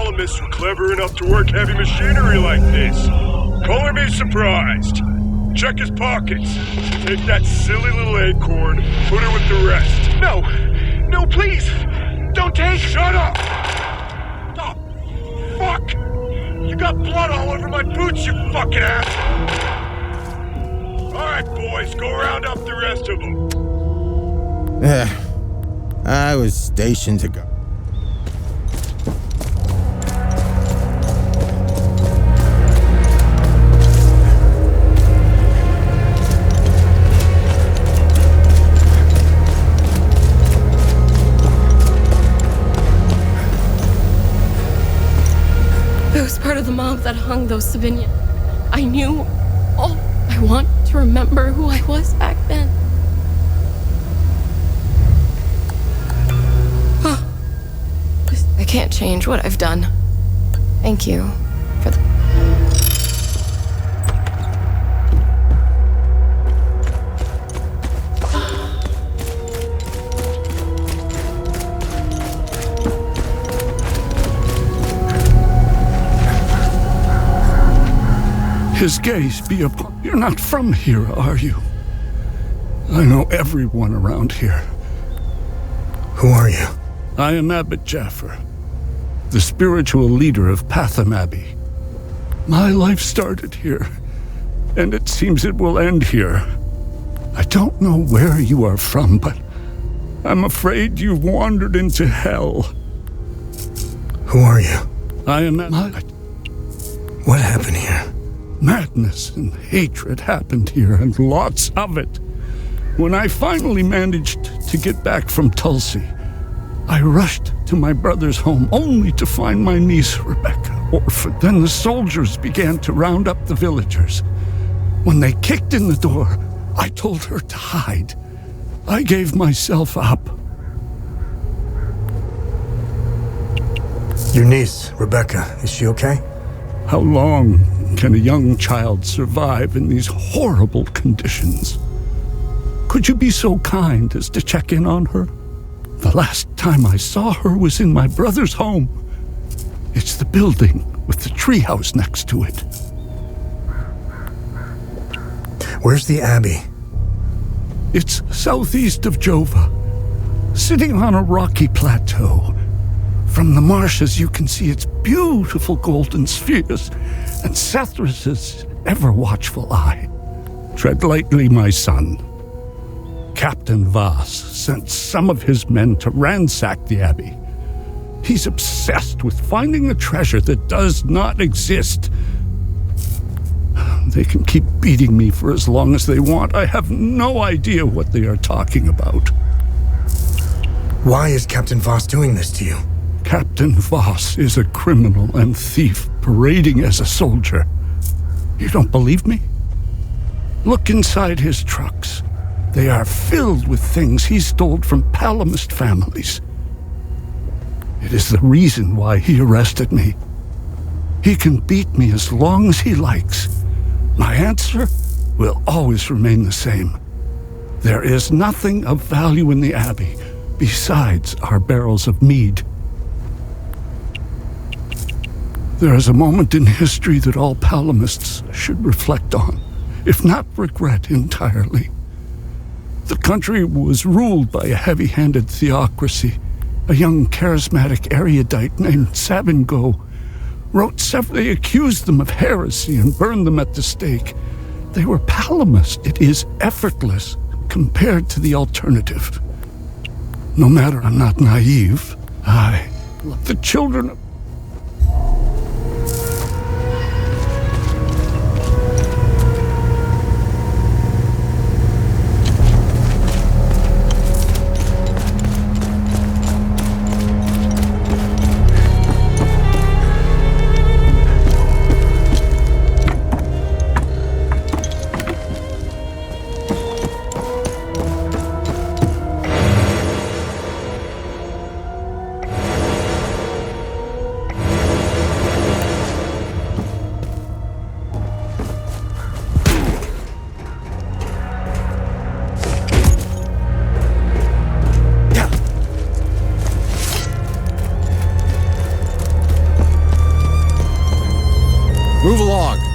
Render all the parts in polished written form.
Palomists were clever enough to work heavy machinery like this. Color me surprised. Check his pockets. Take that silly little acorn, put it with the rest. No! No, please! Don't take... Shut up! Oh, fuck! You got blood all over my boots, you fucking ass! Alright, boys, go round up the rest of them. I was stationed to go. I was part of the mob that hung those civilians. I knew. Oh, I want to remember who I was back then. Huh. I can't change what I've done. Thank you for the... His gaze be upon... You're not from here, are you? I know everyone around here. Who are you? I am Abbot Jaffer, the spiritual leader of Patham Abbey. My life started here, and it seems it will end here. I don't know where you are from, but I'm afraid you've wandered into hell. Who are you? I am... What happened here? Madness and hatred happened here, and lots of it. When I finally managed to get back from Tulsi, I rushed to my brother's home only to find my niece, Rebecca, orphaned. Then the soldiers began to round up the villagers. When they kicked in the door, I told her to hide. I gave myself up. Your niece, Rebecca, is she okay? How long can a young child survive in these horrible conditions? Could you be so kind as to check in on her? The last time I saw her was in my brother's home. It's the building with the treehouse next to it. Where's the Abbey? It's southeast of Jova, sitting on a rocky plateau. From the marshes you can see its beautiful golden spheres and Sethrus's ever-watchful eye. Tread lightly, my son. Captain Voss sent some of his men to ransack the Abbey. He's obsessed with finding a treasure that does not exist. They can keep beating me for as long as they want. I have no idea what they are talking about. Why is Captain Voss doing this to you? Captain Voss is a criminal and thief parading as a soldier. You don't believe me? Look inside his trucks. They are filled with things he stole from Palomist families. It is the reason why he arrested me. He can beat me as long as he likes. My answer will always remain the same. There is nothing of value in the Abbey besides our barrels of mead. There is a moment in history that all Palomists should reflect on, if not regret entirely. The country was ruled by a heavy-handed theocracy. A young charismatic erudite named Savingo wrote several. They accused them of heresy and burned them at the stake. They were Palomist. It is effortless compared to the alternative. No matter, I'm not naive. I love the children of... Move along.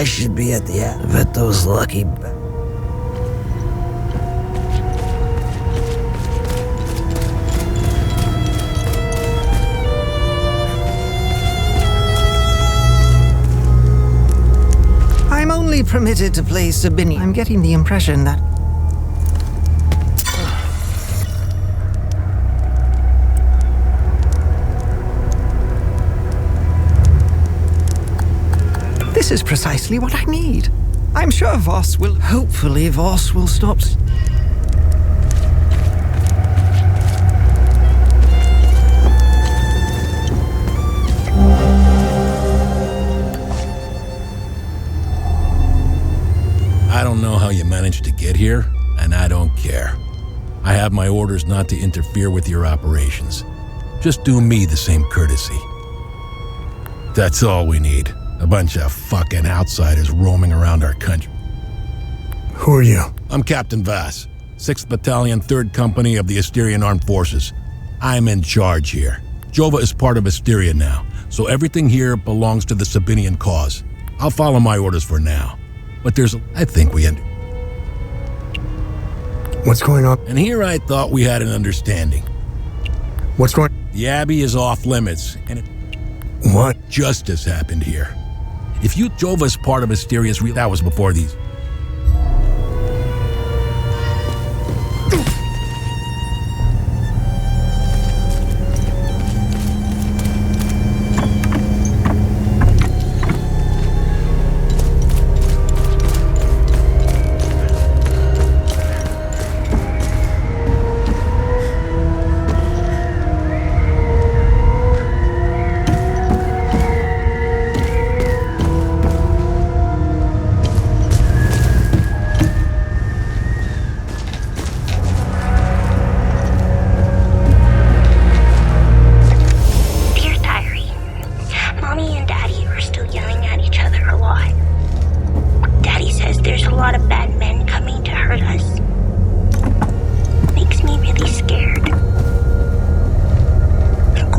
I should be at the end, but those lucky... I'm only permitted to play Sabini. I'm getting the impression that... This is precisely what I need. I'm sure Voss will... Hopefully Voss will stop... I don't know how you managed to get here, and I don't care. I have my orders not to interfere with your operations. Just do me the same courtesy. That's all we need. A bunch of fucking outsiders roaming around our country. Who are you? I'm Captain Vass, 6th Battalion, 3rd Company of the Asterian Armed Forces. I'm in charge here. Jova is part of Asteria now, so everything here belongs to the Sabinian cause. I'll follow my orders for now. But I think we end. What's going on? And here I thought we had an understanding. What's going... The Abbey is off limits, and What? Justice happened here. If you Jova's part of Asteria's that was before these.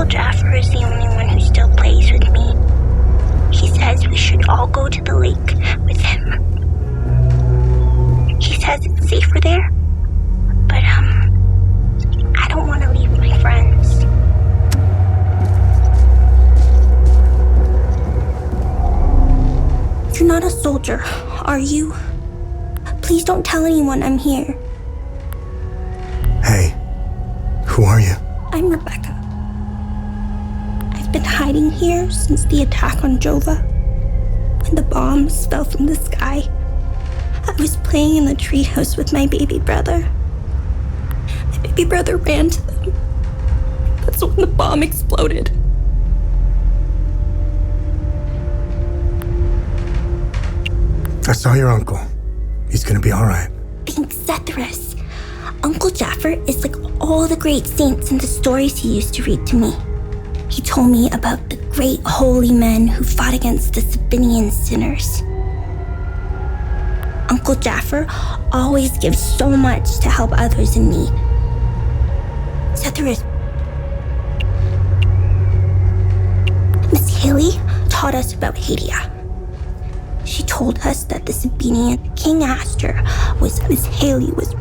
Uncle Jaffer is the only one who still plays with me. He says we should all go to the lake with him. He says it's safer there, but I don't want to leave my friends. You're not a soldier, are you? Please don't tell anyone I'm here. Hey, who are you? I'm Rebecca. I've been hiding here since the attack on Jova. When the bombs fell from the sky, I was playing in the treehouse with my baby brother. My baby brother ran to them. That's when the bomb exploded. I saw your uncle. He's gonna be all right. Thanks, Zethyrus. Uncle Jaffer is like all the great saints in the stories he used to read to me. He told me about the great holy men who fought against the Sabinian sinners. Uncle Jaffer always gives so much to help others in need. Zethyrus. Miss Haley taught us about Hadia. She told us that the Sabinian King Aster was Miss Haley was.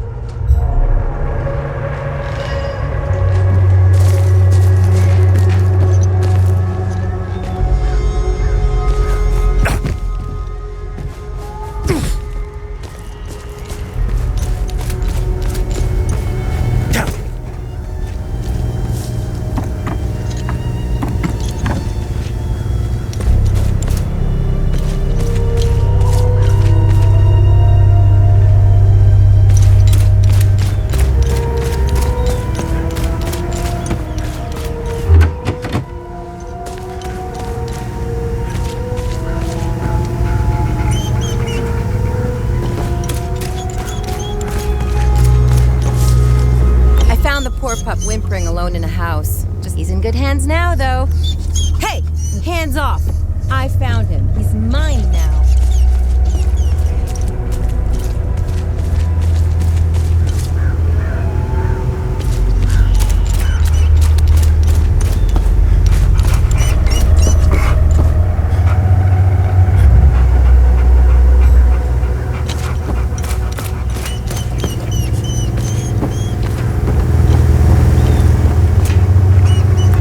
Pup whimpering alone in a house. He's in good hands now, though. Hey! Hands off! I found him. He's mine now.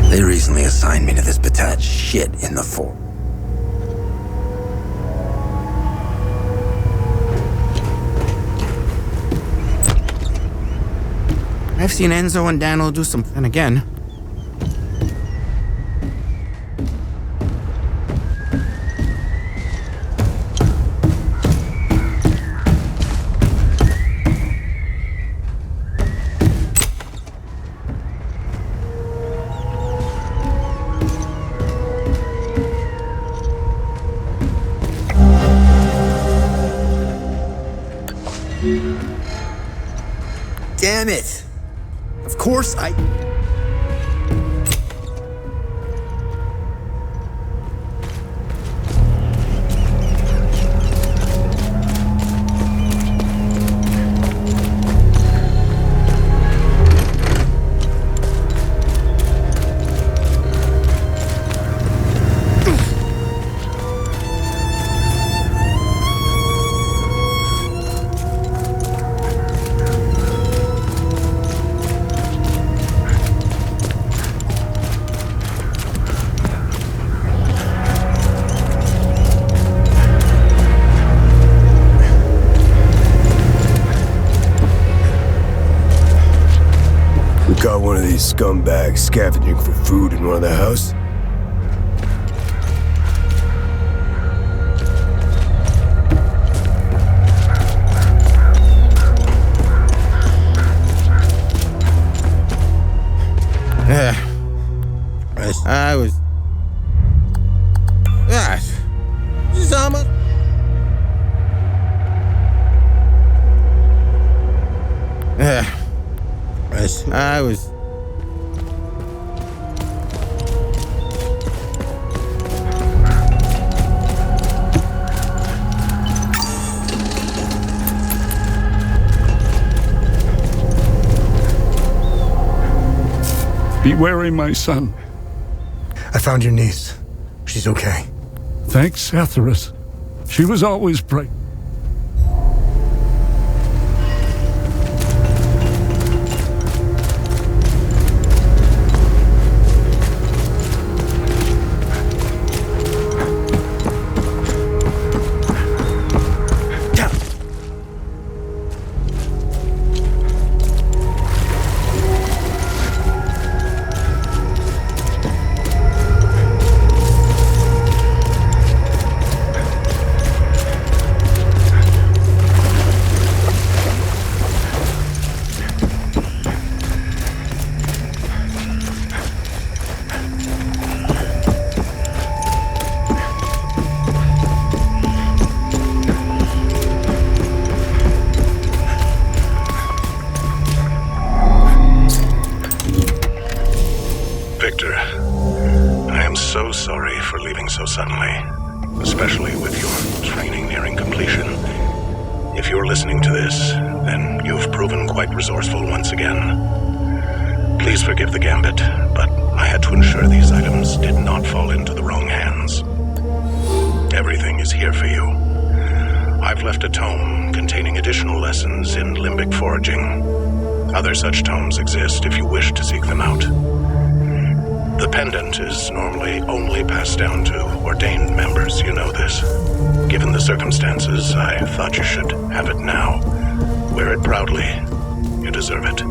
They recently assigned me to this battalion shit in the fort. I've seen Enzo and Daniel do some, and again. Damn it! Of course I... Got one of these scumbags scavenging for food in one of the house? I was... Zama? I was... Be wary, my son. I found your niece. She's okay. Thanks, Etheris. She was always bright. Victor, I am so sorry for leaving so suddenly, especially with your training nearing completion. If you're listening to this, then you've proven quite resourceful once again. Please forgive the gambit, but I had to ensure these items did not fall into the wrong hands. Everything is here for you. I've left a tome containing additional lessons in limbic foraging. Other such tomes exist if you wish to seek them out. The pendant is normally only passed down to ordained members, you know this. Given the circumstances, I thought you should have it now. Wear it proudly. You deserve it.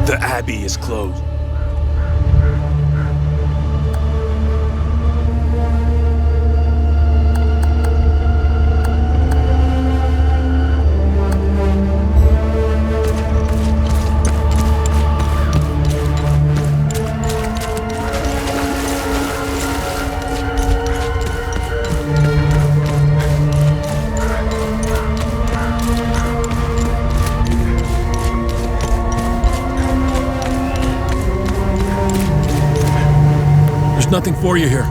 The Abbey is closed. There's nothing for you here.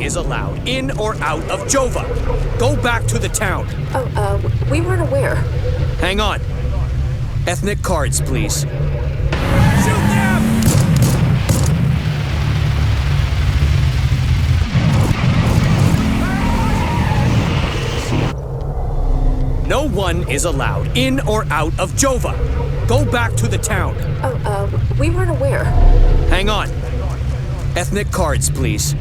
Is allowed in or out of Jova. Go back to the town. We weren't aware. Hang on. Ethnic cards, please. Shoot them! No one is allowed in or out of Jova. Go back to the town. We weren't aware. Hang on. Ethnic cards, please.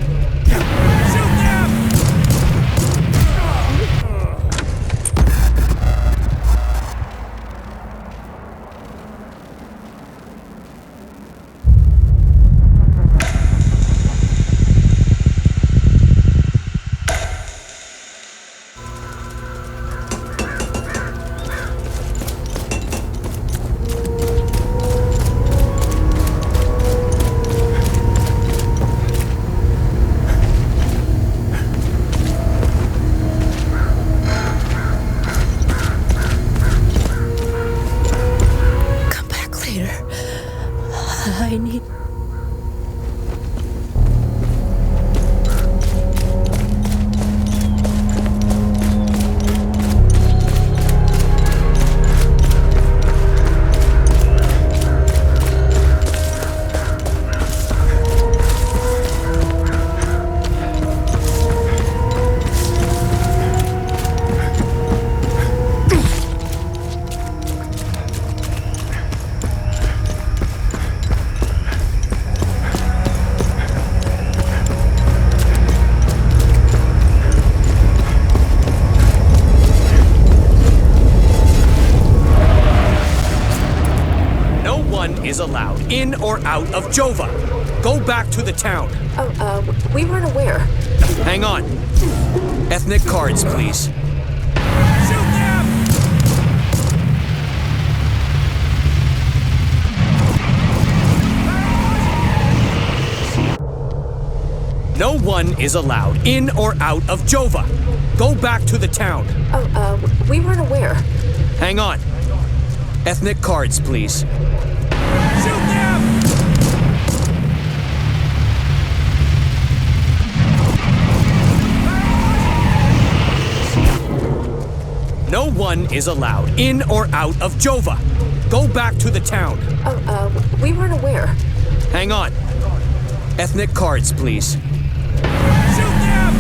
I need... Is allowed in or out of Jova. Go back to the town. We weren't aware. Hang on. Ethnic cards, please. Shoot them! No one is allowed in or out of Jova. Go back to the town. We weren't aware. Hang on. Ethnic cards, please. Shoot them! No one is allowed in or out of Jova. Go back to the town. We weren't aware. Hang on. Ethnic cards, please. Shoot them!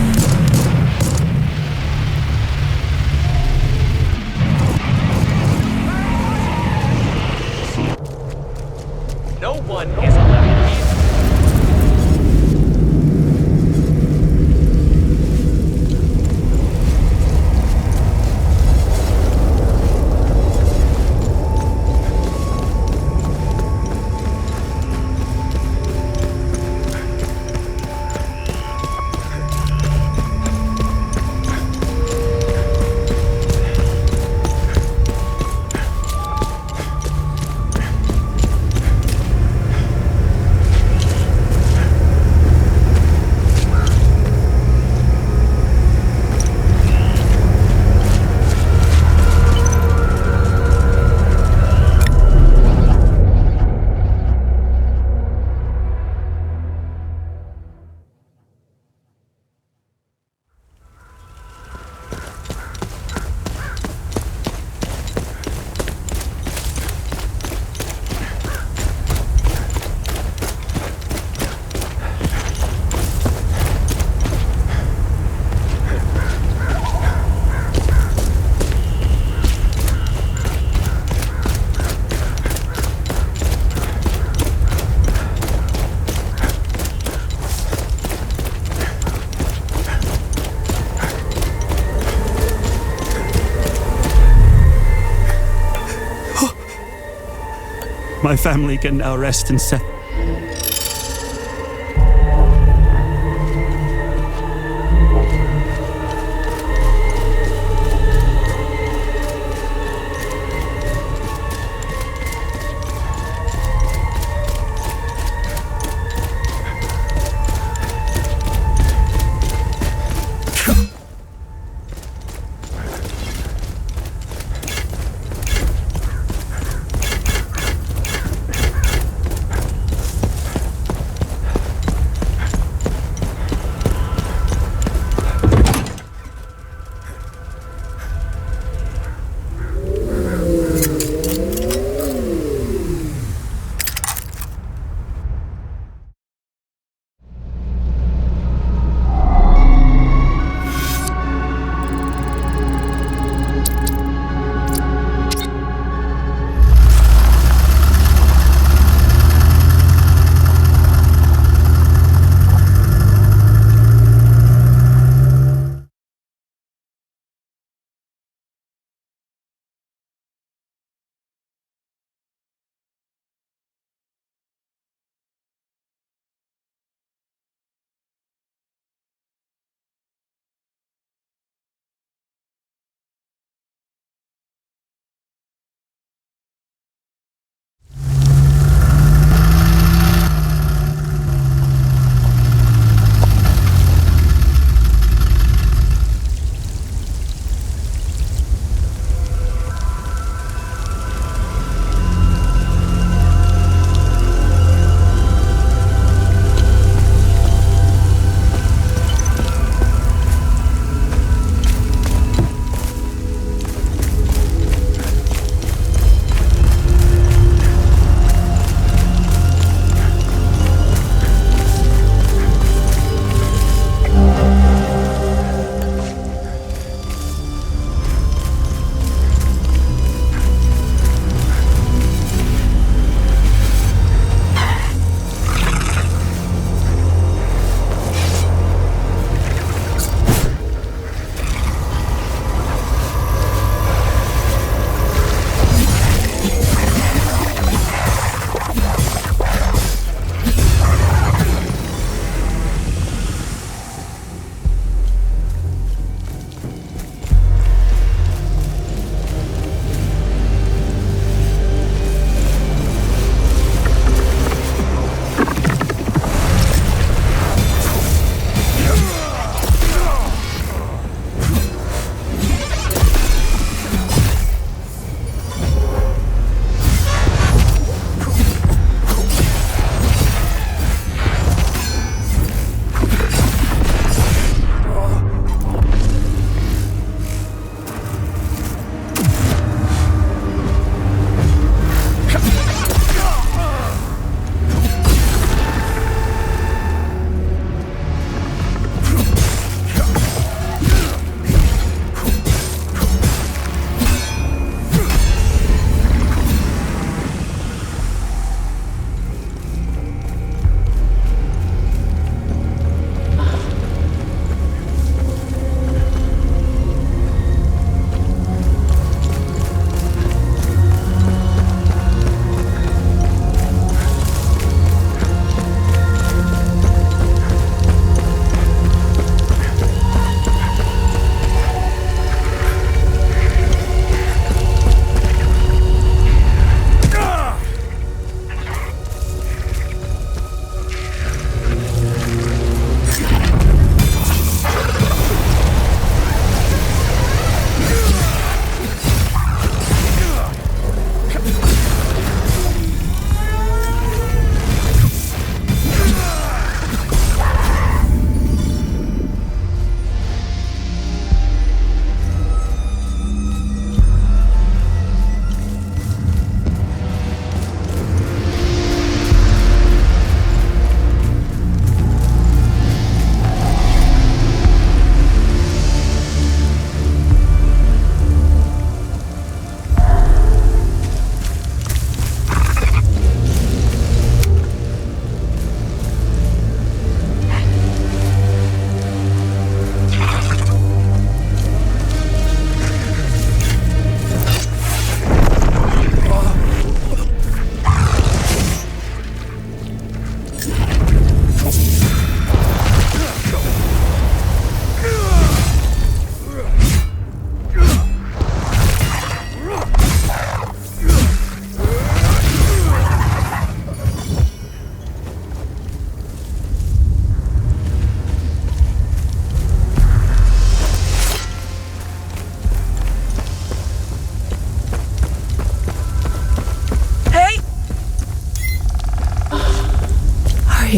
My family can now rest and set.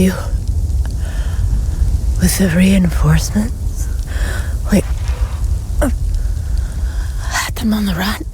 you? With the reinforcements? Wait. Had them on the run?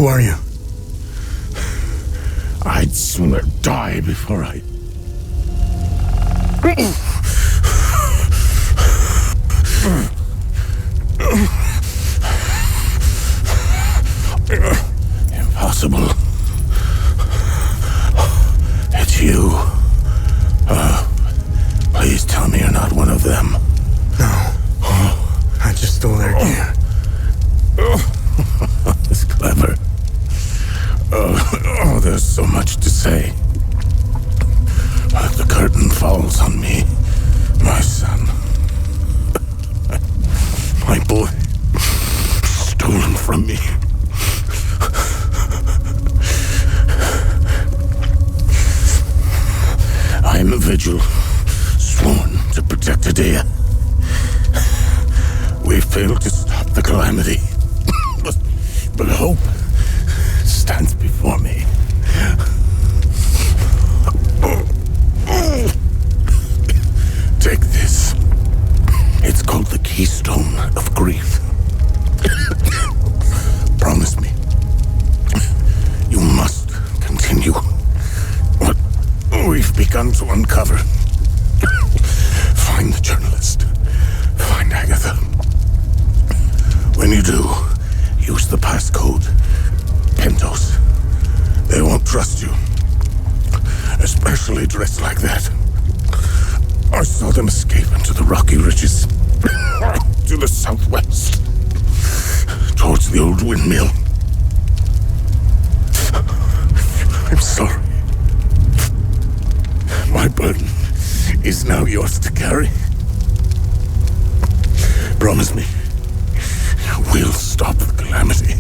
Who are you? I'd sooner die before I... Impossible. It's you. Please tell me you're not one of them. No. I just stole their gear. It's clever. Oh, there's so much to say. But the curtain falls on me, my son. My boy, stolen from me. I am a vigil, sworn to protect Adia. We failed to stop the calamity, but hope stands before me. Take this. It's called the Keystone of Grief. Promise me. You must continue what we've begun to uncover. Find the journalist. Find Agatha. When you do, use the passcode. Pentos. They won't trust you. Especially dressed like that. I saw them escape into the rocky ridges. To the southwest. Towards the old windmill. I'm sorry. My burden is now yours to carry. Promise me, we'll stop the calamity.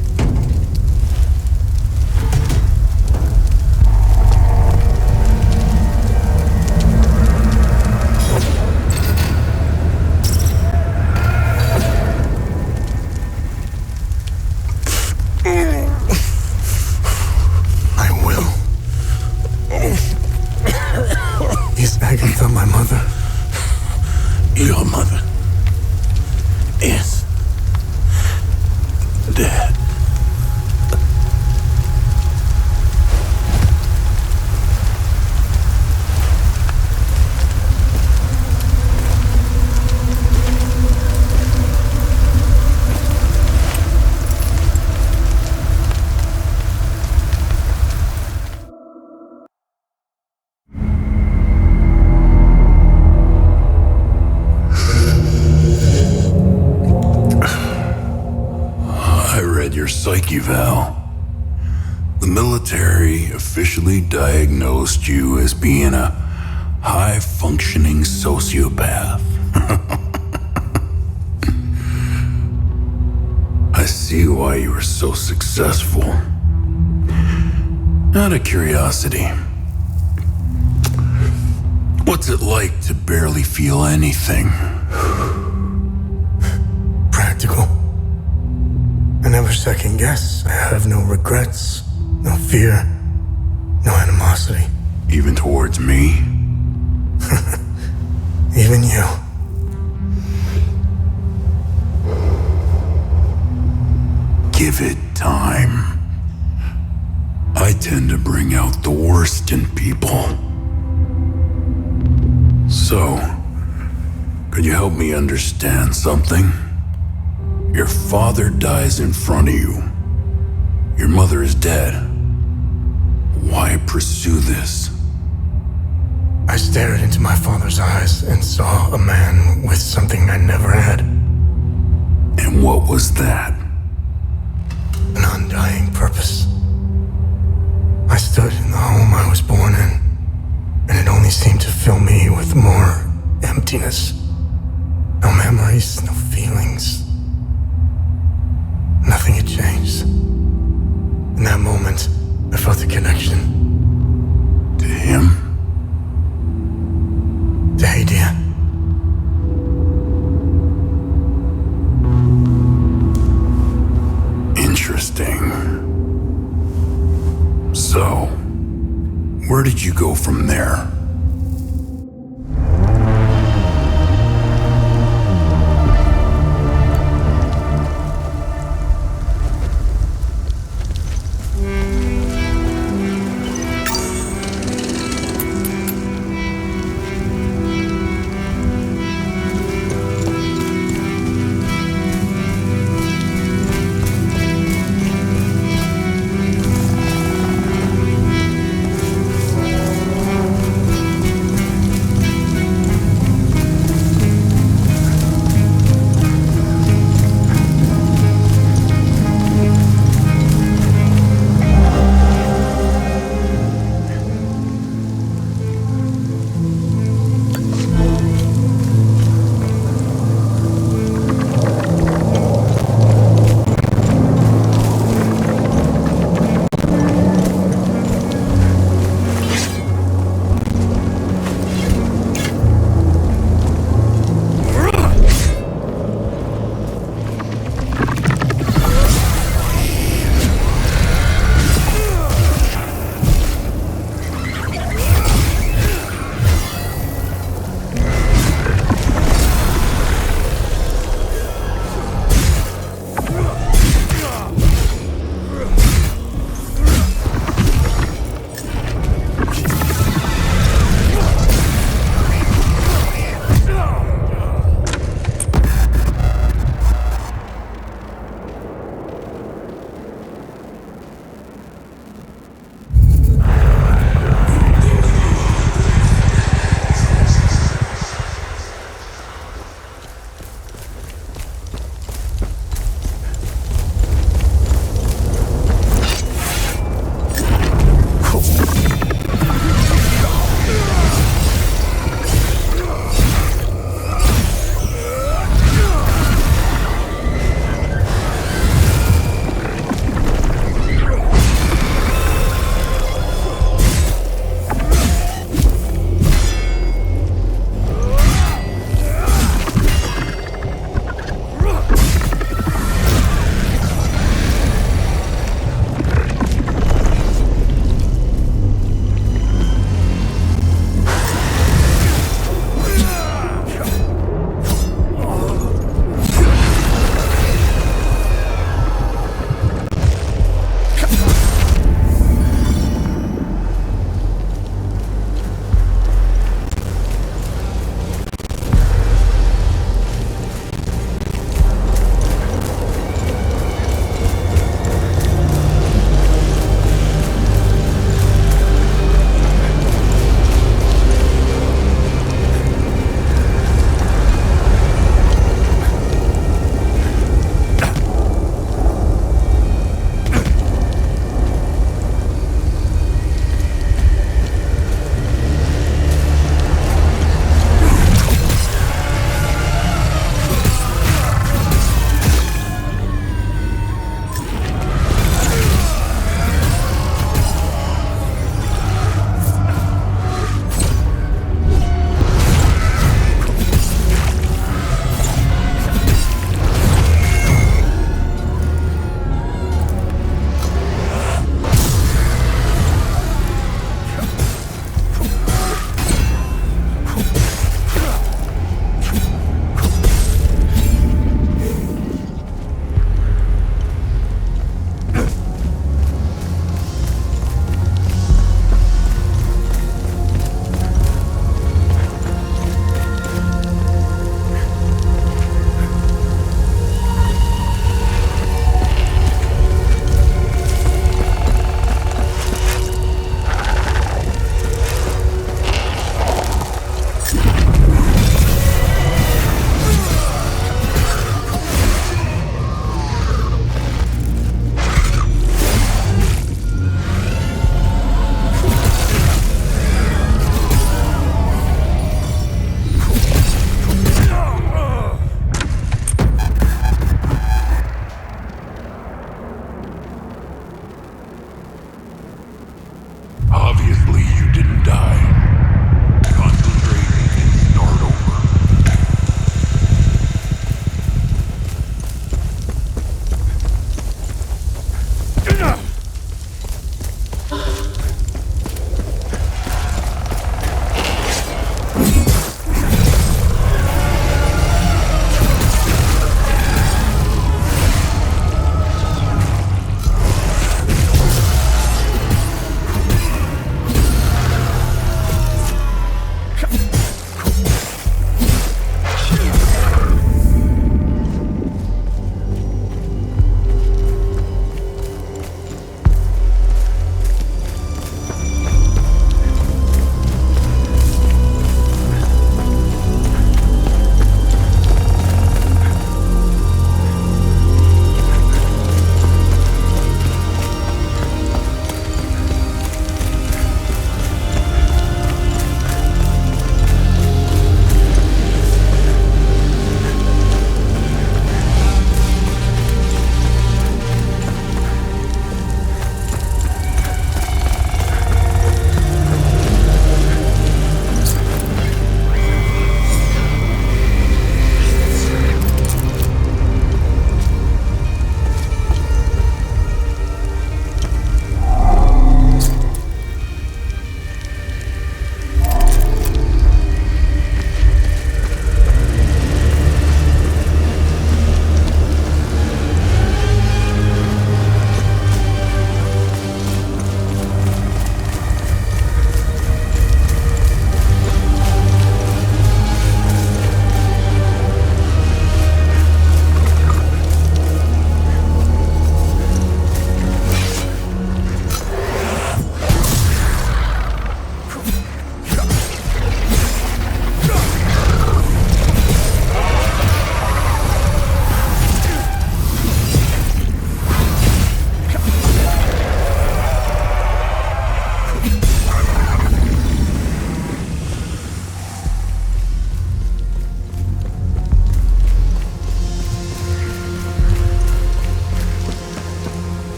Is Agatha my mother? Your mother is dead. Psyche Val. The military officially diagnosed you as being a high-functioning sociopath. I see why you were so successful. Out of curiosity, what's it like to barely feel anything? Practical. I never second guess. I have no regrets, no fear, no animosity. Even towards me? Even you. Give it time. I tend to bring out the worst in people. So, could you help me understand something? Your father dies in front of you. Your mother is dead. Why pursue this? I stared into my father's eyes and saw a man with something I never had. And what was that? An undying purpose. I stood in the home I was born in, and it only seemed to fill me with more emptiness. No memories, no feelings. Nothing had changed. In that moment, I felt a connection. To him? To Adia. Interesting. So, where did you go from there?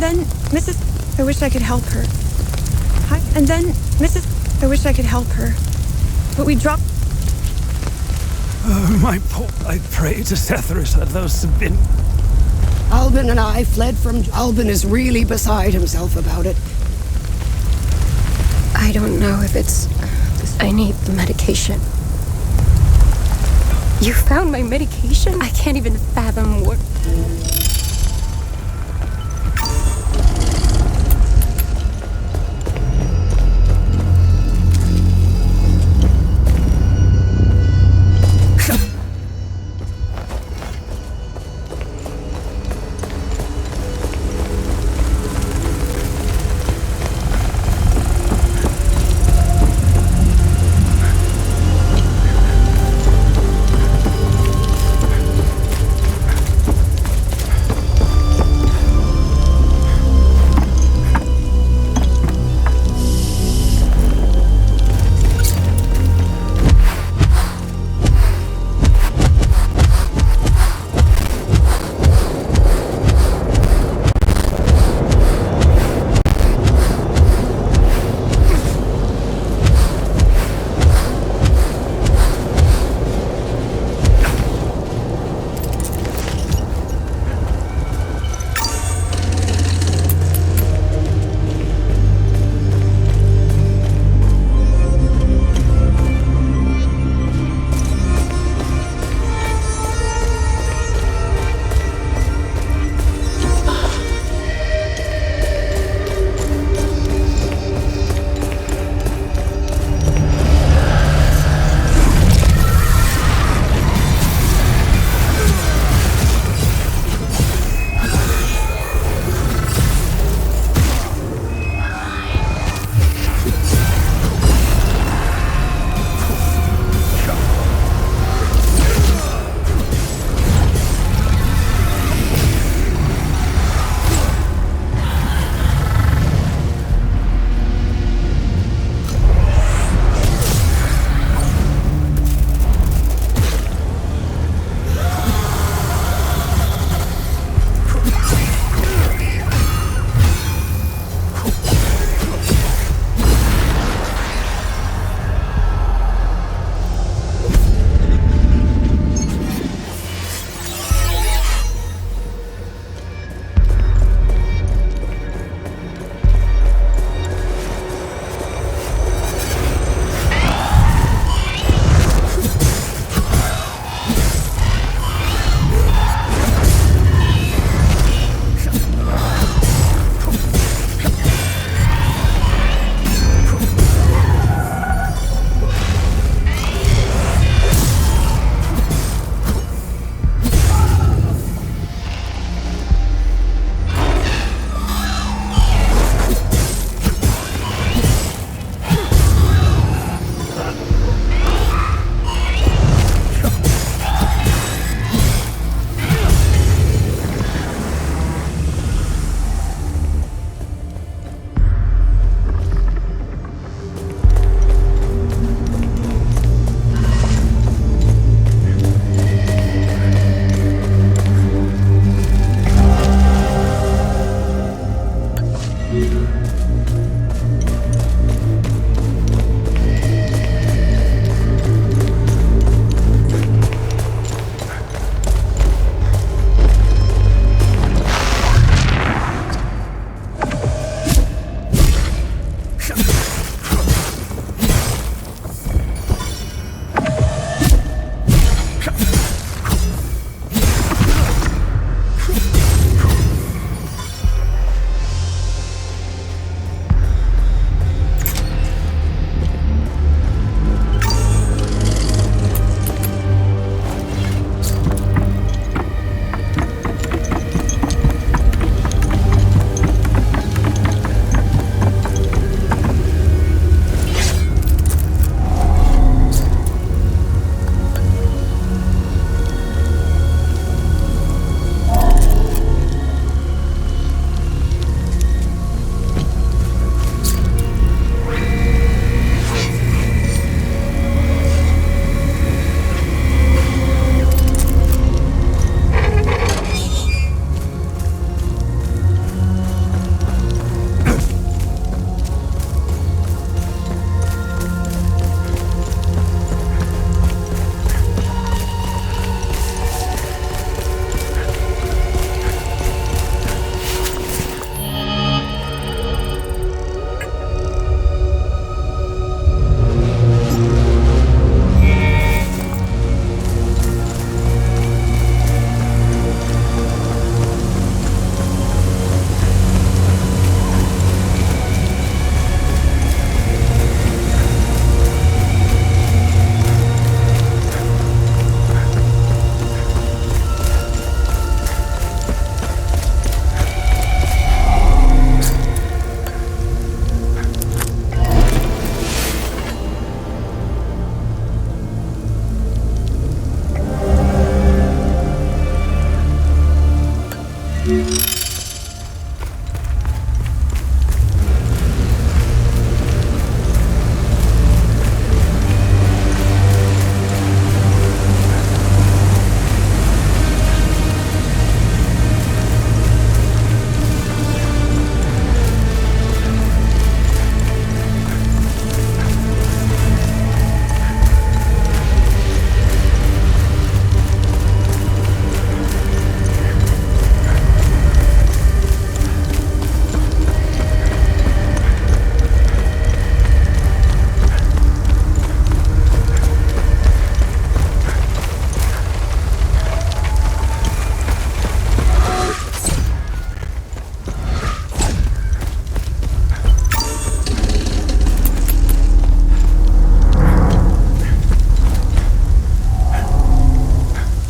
then Mrs. I wish I could help her. Hi. And then Mrs. I wish I could help her. But we dropped... My poor... I pray to Sethrus that those have been... Albin and I fled from... Albin is really beside himself about it. I don't know if it's... I need the medication. You found my medication? I can't even fathom what...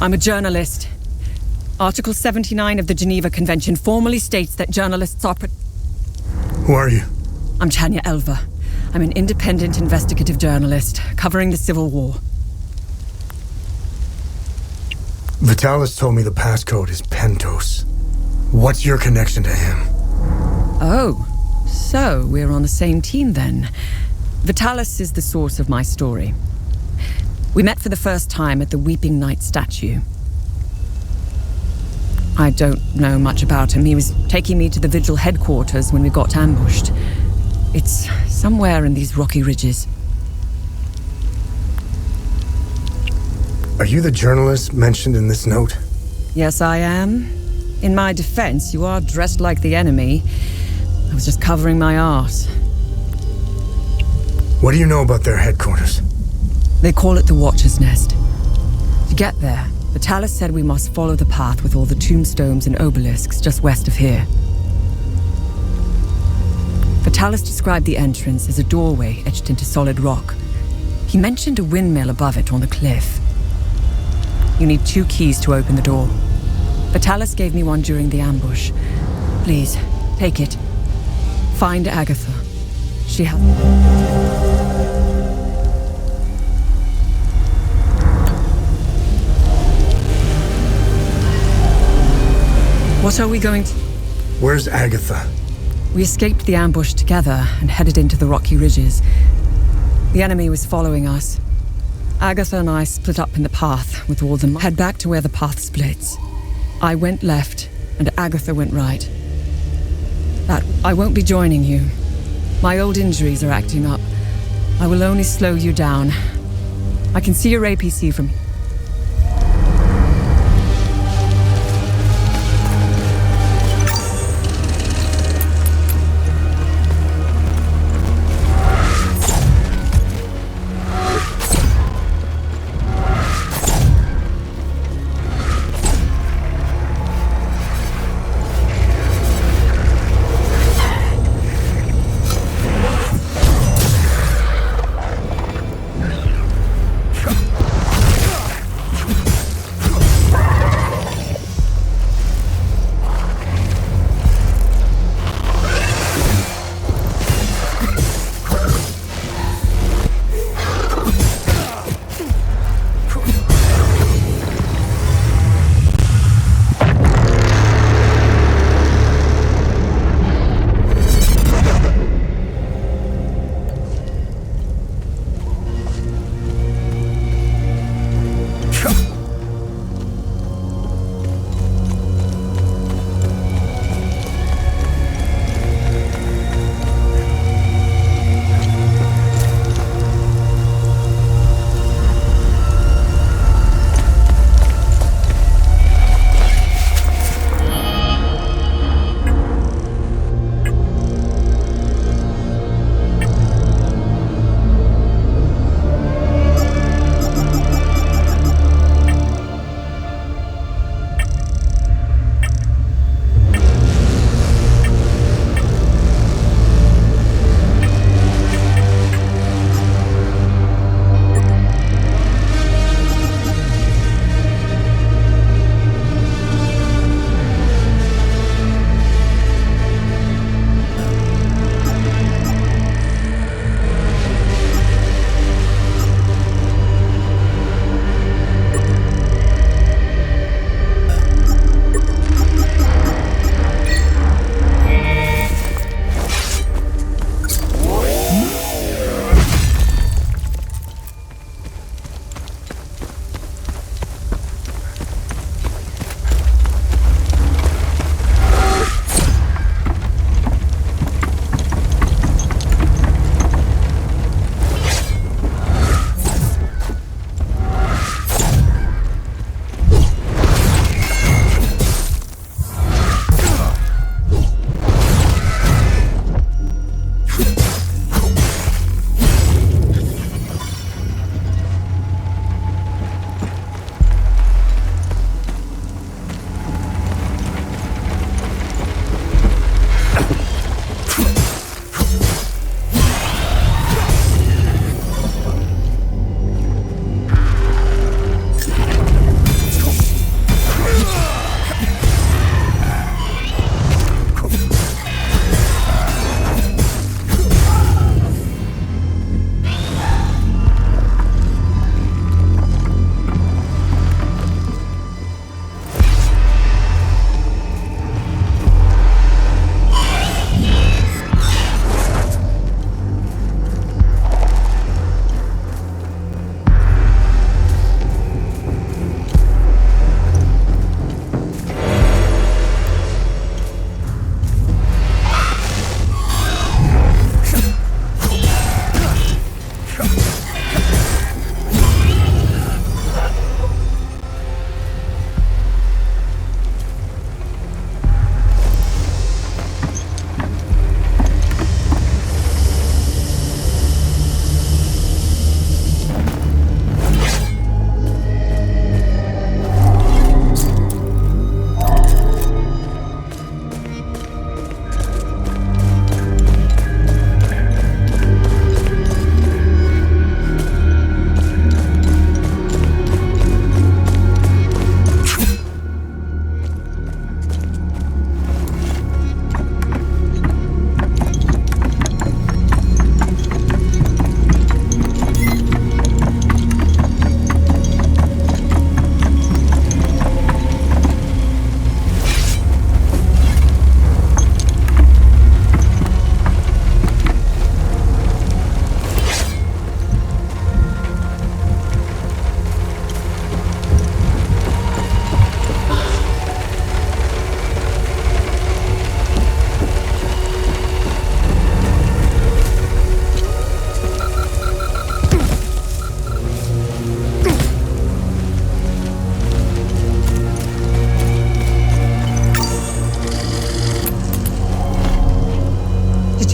I'm a journalist. Article 79 of the Geneva Convention formally states that journalists are... Who are you? I'm Tanya Elva. I'm an independent investigative journalist covering the Civil War. Vitalis told me the passcode is Pentos. What's your connection to him? Oh, so we're on the same team then. Vitalis is the source of my story. We met for the first time at the Weeping Knight statue. I don't know much about him. He was taking me to the Vigil headquarters when we got ambushed. It's somewhere in these rocky ridges. Are you the journalist mentioned in this note? Yes, I am. In my defense, you are dressed like the enemy. I was just covering my arse. What do you know about their headquarters? They call it the Watcher's Nest. To get there, Vitalis said we must follow the path with all the tombstones and obelisks just west of here. Vitalis described the entrance as a doorway etched into solid rock. He mentioned a windmill above it on the cliff. You need 2 keys to open the door. Vitalis gave me one during the ambush. Please, take it. Find Agatha. She has... What are we going to... Where's Agatha? We escaped the ambush together and headed into the rocky ridges. The enemy was following us. Agatha and I split up in the path with all the... Head back to where the path splits. I went left and Agatha went right. I won't be joining you. My old injuries are acting up. I will only slow you down. I can see your APC from...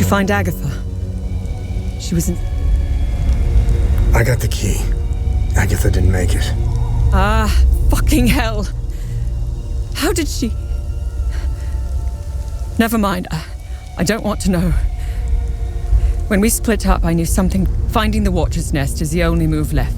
find Agatha? She was in... I got the key. Agatha didn't make it. Ah, fucking hell. How did she... Never mind. I don't want to know. When we split up, I knew something. Finding the Watcher's Nest is the only move left.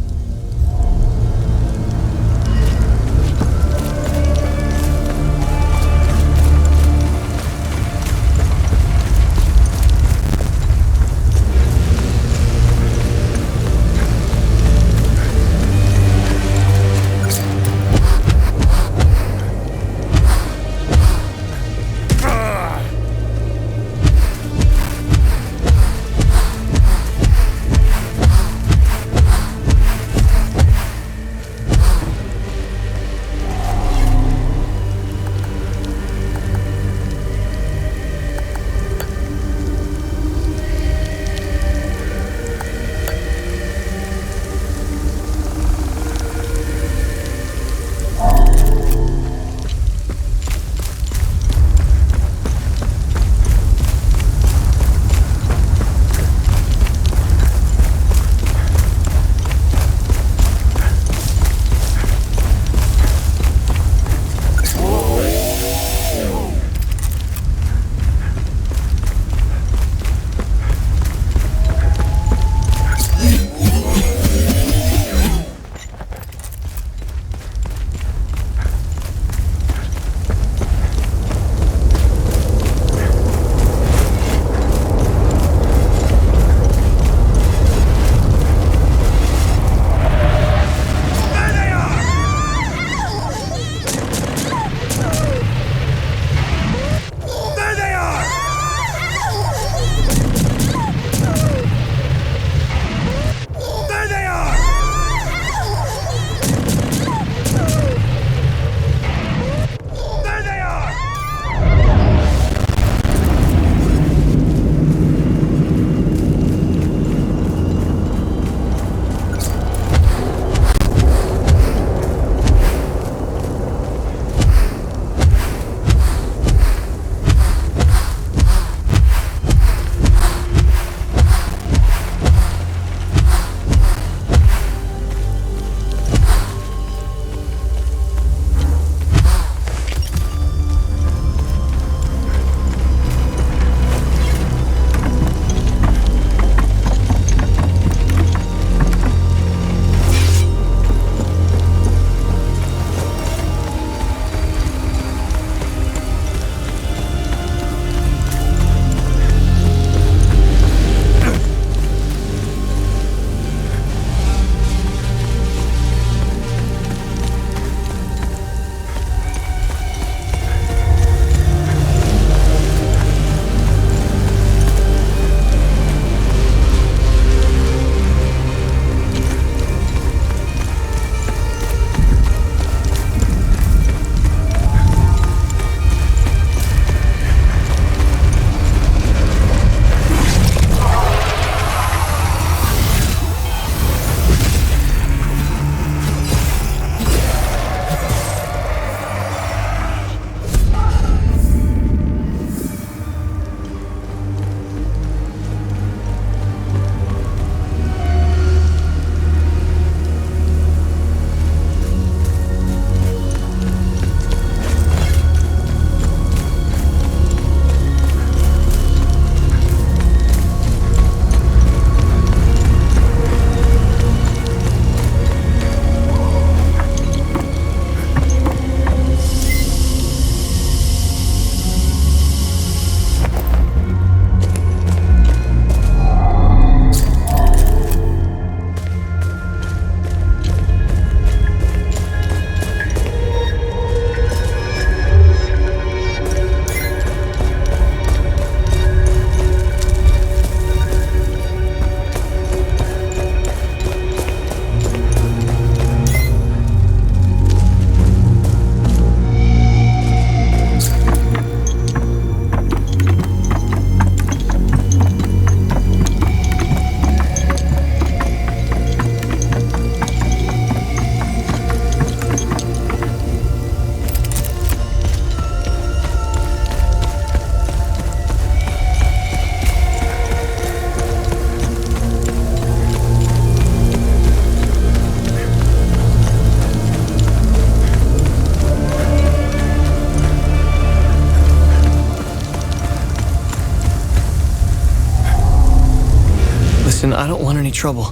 want any trouble.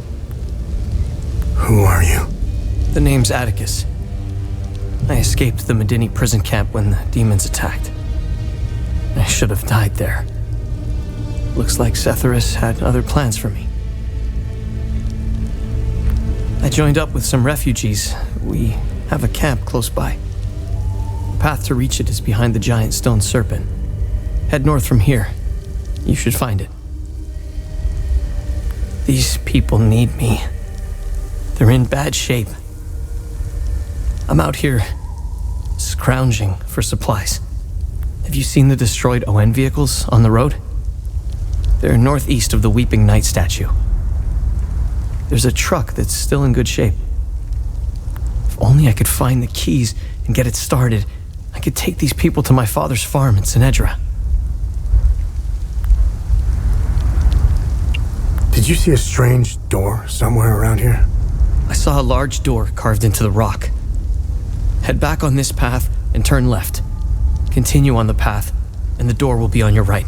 Who are you? The name's Atticus. I escaped the Medini prison camp when the demons attacked. I should have died there. Looks like Setharus had other plans for me. I joined up with some refugees. We have a camp close by. The path to reach it is behind the giant stone serpent. Head north from here. You should find it. These people need me. They're in bad shape. I'm out here scrounging for supplies. Have you seen the destroyed ON vehicles on the road? They're northeast of the Weeping Knight statue. There's a truck that's still in good shape. If only I could find the keys and get it started, I could take these people to my father's farm in Sinedra. Did you see a strange door somewhere around here? I saw a large door carved into the rock. Head back on this path and turn left. Continue on the path, and the door will be on your right.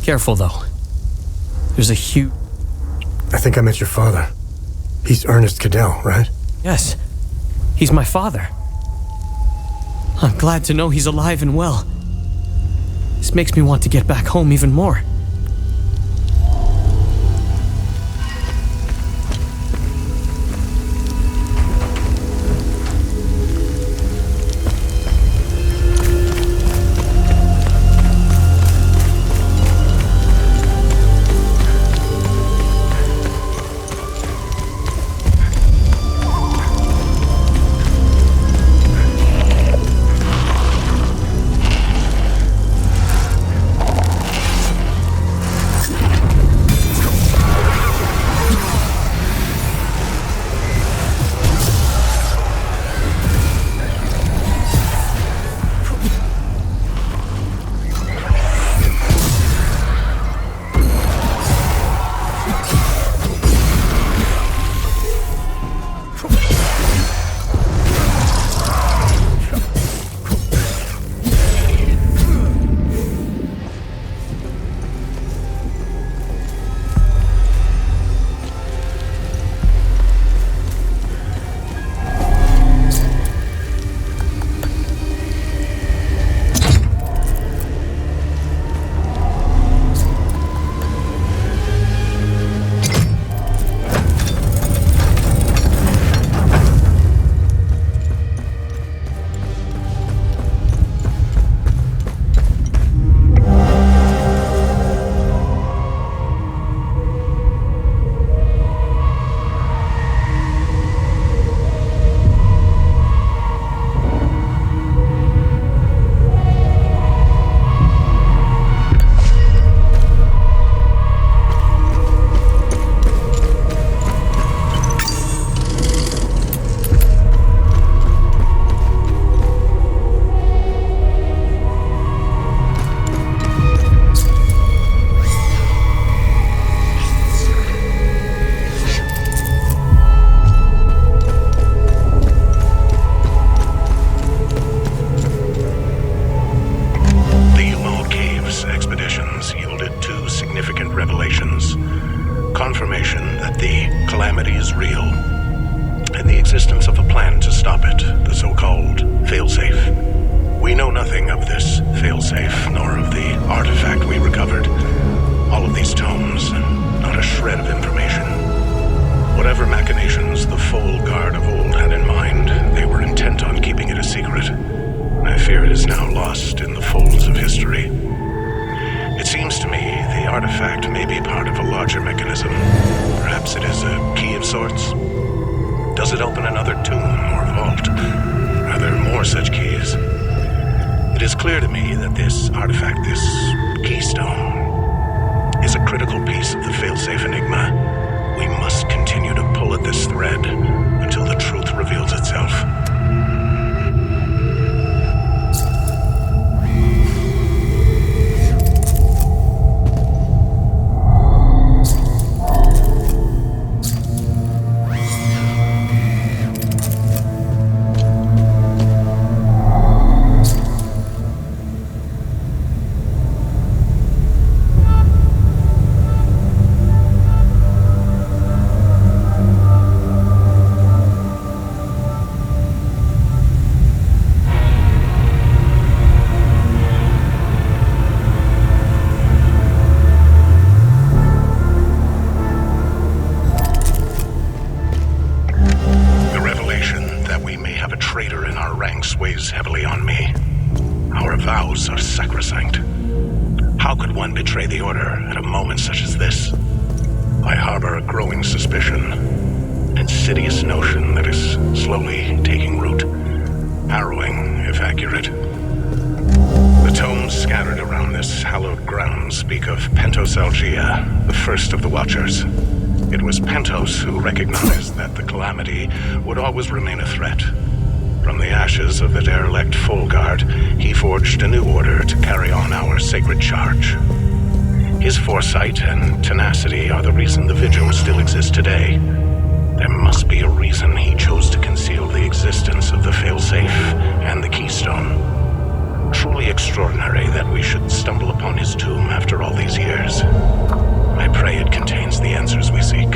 Careful, though. There's a huge... I think I met your father. He's Ernest Cadell, right? Yes. He's my father. I'm glad to know he's alive and well. This makes me want to get back home even more. have a traitor in our ranks weighs heavily on me. Our vows are sacrosanct. How could one betray the Order at a moment such as this? I harbor a growing suspicion, an insidious notion that is slowly taking root. Harrowing, if accurate. The tomes scattered around this hallowed ground speak of Pentos Algia, the first of the Watchers. It was Pentos who recognized that the Calamity would always remain a threat. From the ashes of the derelict Folgard, he forged a new order to carry on our sacred charge. His foresight and tenacity are the reason the Vigil still exists today. There must be a reason he chose to conceal the existence of the Failsafe and the Keystone. Truly extraordinary that we should stumble upon his tomb after all these years. I pray it contains the answers we seek.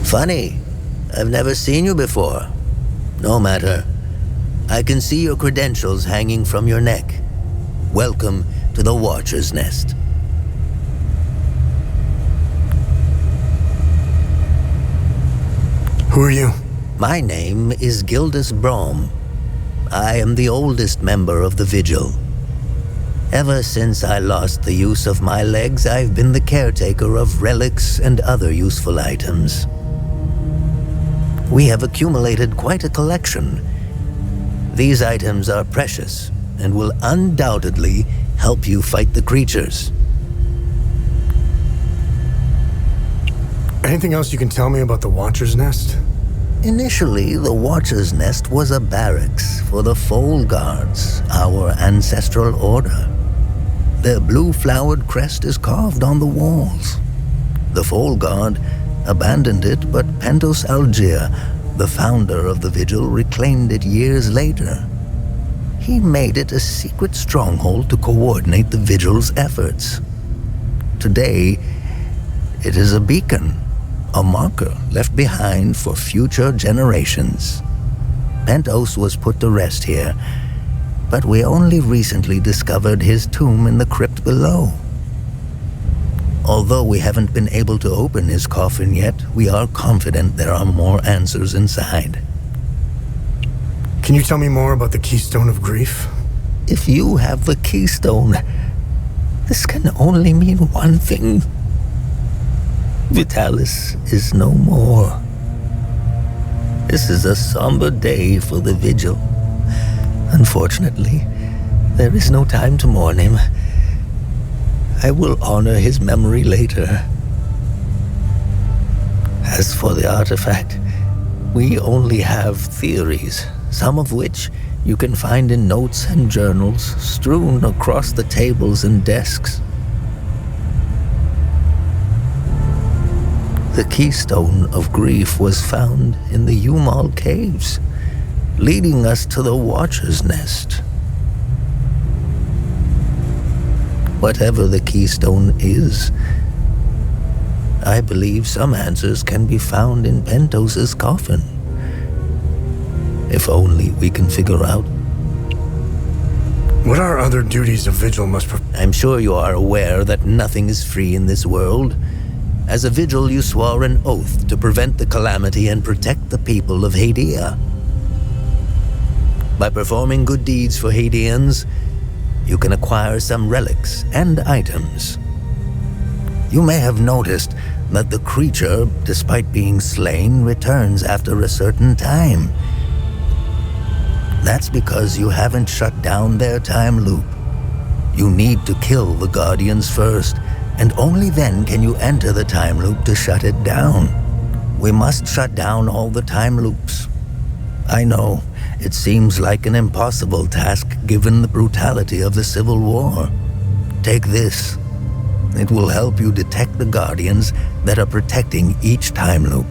Funny. I've never seen you before. No matter. I can see your credentials hanging from your neck. Welcome to the Watcher's Nest. Who are you? My name is Gildas Brom. I am the oldest member of the Vigil. Ever since I lost the use of my legs, I've been the caretaker of relics and other useful items. We have accumulated quite a collection. These items are precious and will undoubtedly help you fight the creatures. Anything else you can tell me about the Watcher's Nest? Initially, the Watcher's Nest was a barracks for the Foal Guards, our ancestral order. Their blue-flowered crest is carved on the walls. The Foal Guard abandoned it, but Pentos Algier, the founder of the Vigil, reclaimed it years later. He made it a secret stronghold to coordinate the Vigil's efforts. Today, it is a beacon, a marker left behind for future generations. Pentos was put to rest here, but we only recently discovered his tomb in the crypt below. Although we haven't been able to open his coffin yet, we are confident there are more answers inside. Can you tell me more about the Keystone of Grief? If you have the Keystone, this can only mean one thing. Vitalis is no more. This is a somber day for the Vigil. Unfortunately, there is no time to mourn him. I will honor his memory later. As for the artifact, we only have theories, some of which you can find in notes and journals strewn across the tables and desks. The Keystone of Grief was found in the Umal Caves, leading us to the Watcher's Nest. Whatever the Keystone is, I believe some answers can be found in Pentos's coffin. If only we can figure out. What are other duties a Vigil must perform? I'm sure you are aware that nothing is free in this world. As a Vigil, you swore an oath to prevent the calamity and protect the people of Hadia. By performing good deeds for Hadians, you can acquire some relics and items. You may have noticed that the creature, despite being slain, returns after a certain time. That's because you haven't shut down their time loop. You need to kill the Guardians first, and only then can you enter the time loop to shut it down. We must shut down all the time loops. I know, it seems like an impossible task given the brutality of the Civil War. Take this. It will help you detect the Guardians that are protecting each time loop.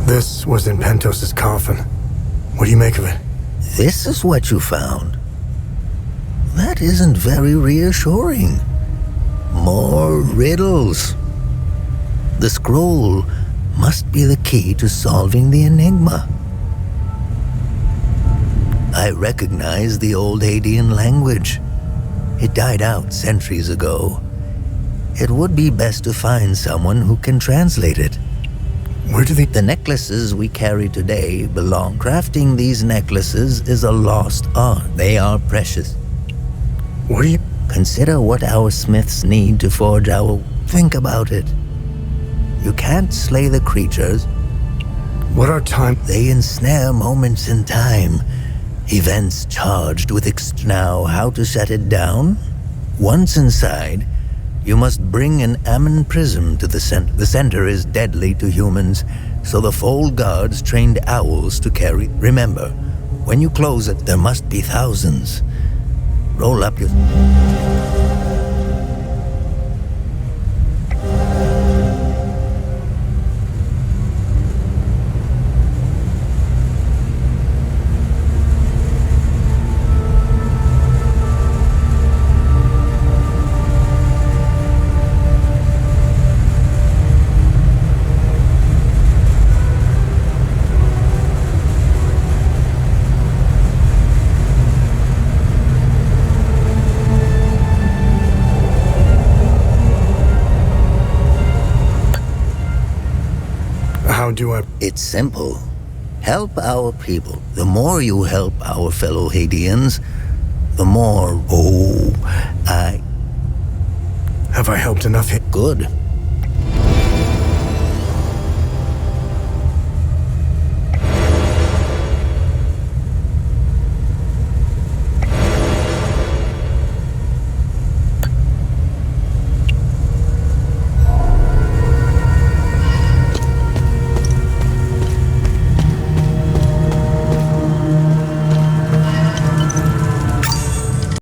This was in Pentos's coffin. What do you make of it? This is what you found. That isn't very reassuring. More riddles. The scroll must be the key to solving the enigma. I recognize the old Hadian language. It died out centuries ago. It would be best to find someone who can translate it. Where do the necklaces we carry today belong? Crafting these necklaces is a lost art. They are precious. What do you... Consider what our smiths need to forge our... Think about it. You can't slay the creatures. What are time... They ensnare moments in time. Events charged with... Now, how to shut it down? Once inside, you must bring an Ammon prism to the center. The center is deadly to humans, so the Foal Guards trained owls to carry... Remember, when you close it, there must be thousands. Roll up your... How do I... It's simple. Help our people. The more you help our fellow Hadeans, the more... Have I helped enough? Good.